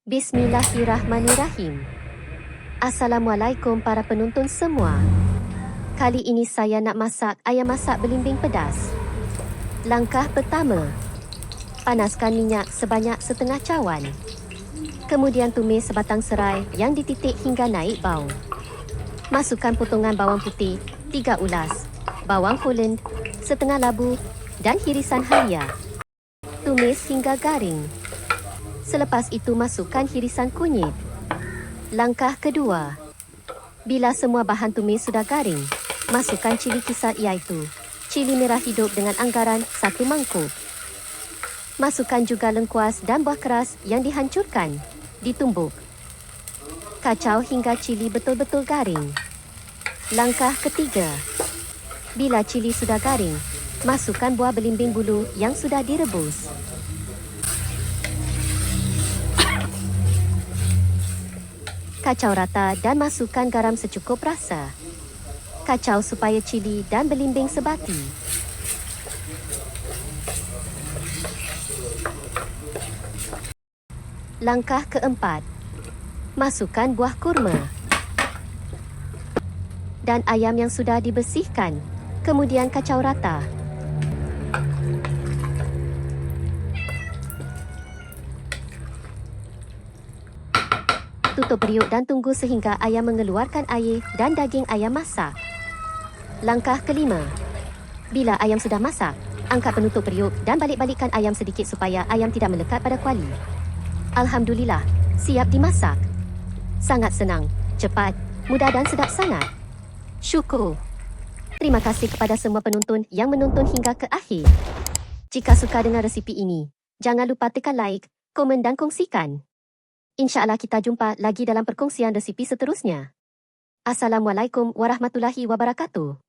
Bismillahirrahmanirrahim. Assalamualaikum para penonton semua. Kali ini saya nak masak ayam masak belimbing pedas. Langkah pertama, panaskan minyak sebanyak setengah cawan. Kemudian tumis sebatang serai yang dititik hingga naik bau. Masukkan potongan bawang putih 3 ulas, bawang Holland setengah labu dan hirisan halia. Tumis hingga garing. Selepas itu masukkan hirisan kunyit. Langkah kedua, bila semua bahan tumis sudah garing, masukkan cili kisar iaitu cili merah hidup dengan anggaran 1 mangkuk. Masukkan juga lengkuas dan buah keras yang dihancurkan, ditumbuk. Kacau hingga cili betul-betul garing. Langkah ketiga, bila cili sudah garing, masukkan buah belimbing bulu yang sudah direbus. Kacau rata dan masukkan garam secukup rasa. Kacau supaya cili dan belimbing sebati. Langkah keempat, masukkan buah kurma dan ayam yang sudah dibersihkan. Kemudian kacau rata. Tutup periuk dan tunggu sehingga ayam mengeluarkan air dan daging ayam masak. Langkah kelima, bila ayam sudah masak, angkat penutup periuk dan balik-balikkan ayam sedikit supaya ayam tidak melekat pada kuali. Alhamdulillah, siap dimasak. Sangat senang, cepat, mudah dan sedap sangat. Syukur. Terima kasih kepada semua penonton yang menonton hingga ke akhir. Jika suka dengan resipi ini, jangan lupa tekan like, komen dan kongsikan. InsyaAllah kita jumpa lagi dalam perkongsian resipi seterusnya. Assalamualaikum warahmatullahi wabarakatuh.